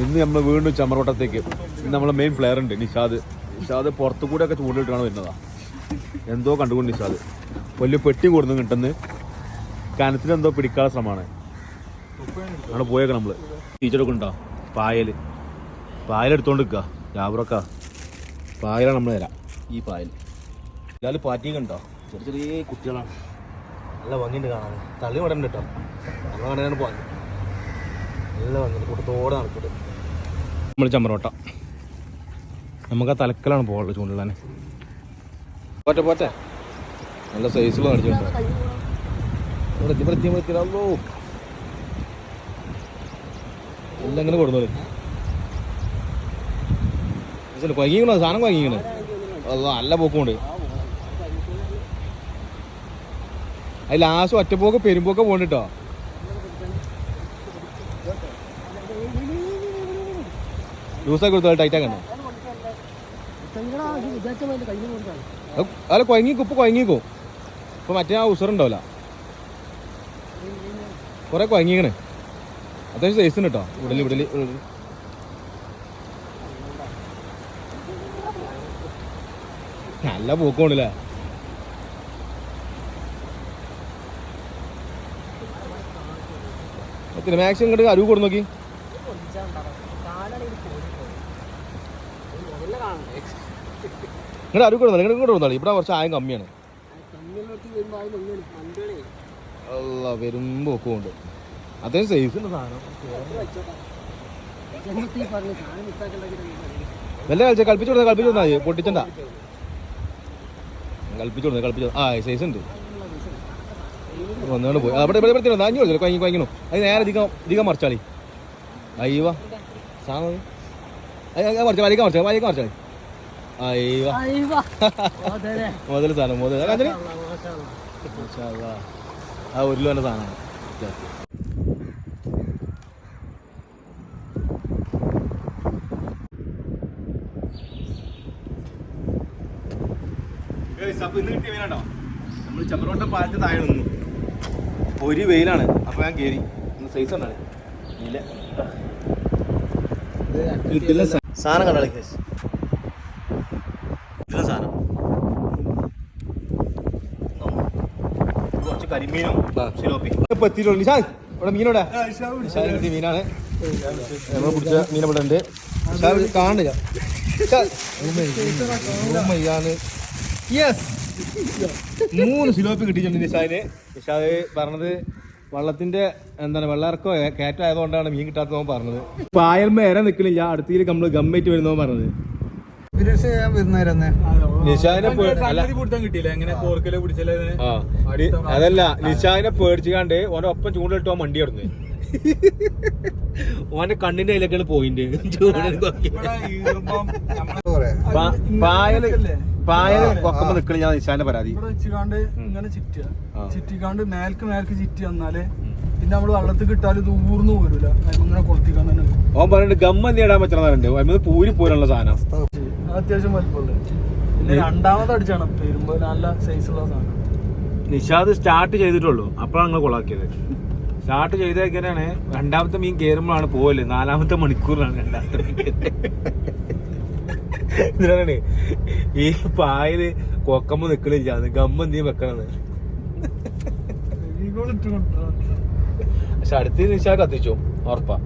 ഇന്ന് നമ്മൾ വീണ്ടും ചമ്മറോട്ടത്തേക്ക്. ഇന്ന് നമ്മളെ മെയിൻ പ്ലെയർ ഉണ്ട് നിഷാദ് പുറത്തു കൂടെ ഒക്കെ ചൂണ്ടിട്ടാണ് വരുന്നതാ. എന്തോ കണ്ടുകൊണ്ട് നിഷാദ് വലിയ പെട്ടി കൊടുന്നു കിട്ടുന്ന കനത്തിലെന്തോ പിടിക്കാനുള്ള ശ്രമമാണ്. അവിടെ പോയേക്കാം നമ്മള്. ടീച്ചറൊക്കെ ഉണ്ടോ? പായലെടുത്തോണ്ട് നിൽക്കുക ജാബറൊക്കെ. പായലാണ് നമ്മൾ തരാം. ഈ പായൽ എല്ലാവരും പാറ്റിയൊക്കെ ഉണ്ടോ? ചെറിയ ചെറിയ കുട്ടികളാണ്. നല്ല ഭംഗിയുണ്ട് കാണാൻ. തള്ളി വടണ്ട് കേട്ടോ. നമ്മൾ കണ്ടാണ് പോകാൻ നല്ല ഭംഗിയുണ്ട്. കൂട്ടത്തോടെ നടക്കട്ടെ നമ്മൾ ചമ്മറോട്ട. നമുക്ക് ആ തലക്കലാണ് പോകാനുള്ളത് ചൂണ്ടിടാൻ. പോറ്റെ നല്ല സൈസുള്ള കാണിച്ചിട്ടുണ്ടോ? എത്തിയല്ലോ എല്ലാം ഇങ്ങനെ കൊടുന്നത്. കൊയങ്ങിക്കണോ? സാധനം കൊയങ്ങിക്കണേ. നല്ല പോക്കുണ്ട്. അത് ലാസ്റ്റ് ഒറ്റപ്പോക്ക് പെരുമ്പോക്കെ പോകണ്ടിട്ടോ. ലൂസാക്കി കൊടുത്താൽ ടൈറ്റാക്കണ്ടോ? അല്ല കൊയങ്ങിക്കും. ഇപ്പൊ കൊയങ്ങിക്കും. ഇപ്പൊ മറ്റേ ആ ഉസറുണ്ടാവില്ല. കുറെ കൊയങ്ങിക്കണേ. അത്യാവശ്യം സൈസ് ഉണ്ട് കേട്ടോ. വിടല് നല്ല പോക്കുണ്ടല്ലേ. മാക്സിമം ഇങ്ങോട്ട് അരുവ് കൊടു നോക്കി. ഇങ്ങോട്ട് അരുവ് കൊടുത്താൽ ഇങ്ങോട്ട് കൊടുത്താൽ ഇവിടെ കുറച്ച് ആയം കമ്മിയാണ്. വരുമ്പോ ഒക്കെ ഉണ്ട്. അത്യാവശ്യം സൈസ് ഉണ്ട് സാധനം. വല്ല കളിപ്പിച്ചു കൊടുത്താൽ മതി. പൊട്ടിച്ചണ്ട. കളിപ്പിച്ചു ആ സൈസ് ഉണ്ട്. വന്നുകൊണ്ട് പോയി അവിടെ ഇവിടെ അഞ്ഞു കൊടുത്തില്ല. കൊയങ്ങണു. അത് നേരെ അധികം മറിച്ചാളി. അയ്യവാ സാധനം മറിച്ചാളി. മുതൽ സാധനം ആ 1 കിലോന്റെ സാധനമാണ്. അപ്പൊ ഇന്ന് കിട്ടിയ മീനാണോ? നമ്മൾ ചമ്മറോട്ട പാലത്ത് താഴെ നിന്നു. ഒരു വെയിലാണ്. അപ്പൊ ഞാൻ കയറി. സൈസ് ഉണ്ടാണ് സാധനം കണ്ടാ സാധനം. കുറച്ച് കരിമീനും ഇപ്പൊ എത്തിയിട്ടുള്ളൂ. നിഷാദ് ഇവിടെ മീനോടെ കിട്ടിയ മീനാണ്. നമ്മൾ പിടിച്ച മീൻ ഇവിടെ ഉണ്ട്. കാണില്ല. യെസ് 3 സിലോപ്പി കിട്ടിയിട്ടുണ്ട് നിഷാദിന്. നിഷാദ് പറഞ്ഞത് വള്ളത്തിന്റെ എന്താണ് വെള്ളമിറക്കോ കയറ്റായതുകൊണ്ടാണ് മീൻ കിട്ടാത്തത് പറഞ്ഞത്. പായൽമ ഇര നിൽക്കണില്ല. അടുത്തേക്ക് നമ്മള് ഗമ്മേറ്റ് വരുന്നോ പറഞ്ഞത്. അതല്ല നിഷാദിനെ പേടിച്ചാണ്ട് ഓന്റെ ഒപ്പം ചൂണ്ടിട്ടോ വണ്ടി കിടന്ന്. ഓന്റെ കണ്ണിന്റെ കയ്യിലൊക്കെയാണ് പോയിന്റ്. പായല് പൊക്കുമ്പോ നിക്കണില്ല നിഷാന്റെ പരാതി. ഇങ്ങനെ ചിറ്റിക്കാണ്ട് മേൽക്ക് ചിറ്റി വന്നാല് പിന്നെ നമ്മള് വെള്ളത്തിൽ കിട്ടാല് ദൂർന്നു പോരൂല. ഇങ്ങനെ കൊളുത്തിക്കാൻ തന്നെ. ഓൻ പറഞ്ഞിട്ട് ഗമ്മന്തി ഇടാൻ പറ്റുന്നുണ്ട്. പൂരി പോലുള്ള സാധനം അത്യാവശ്യം വലിപ്പമുള്ള. പിന്നെ രണ്ടാമത് അടിച്ചാണ് വരുമ്പോ നല്ല സൈസുള്ള സാധനം. നിഷാദ് സ്റ്റാർട്ട് ചെയ്തിട്ടുള്ളൂ. അപ്പോഴാണ് ഞങ്ങൾ കൊളാക്കിയത്. സ്റ്റാർട്ട് ചെയ്തേക്കാനാണ്. രണ്ടാമത്തെ മീൻ കയറുമ്പോഴാണ് പോവല്. 4-ാമത്തെ മണിക്കൂറിലാണ് രണ്ടാമത്തെ മീൻ. ഇതിനാണ് ഈ പായല് കൊക്കമ്പോ നിക്കണില്ല. ഗമ്മന്തി വെക്കണത്. പക്ഷെ അടുത്ത് നിഷാദ് കത്തിച്ചോ ഉറപ്പാ.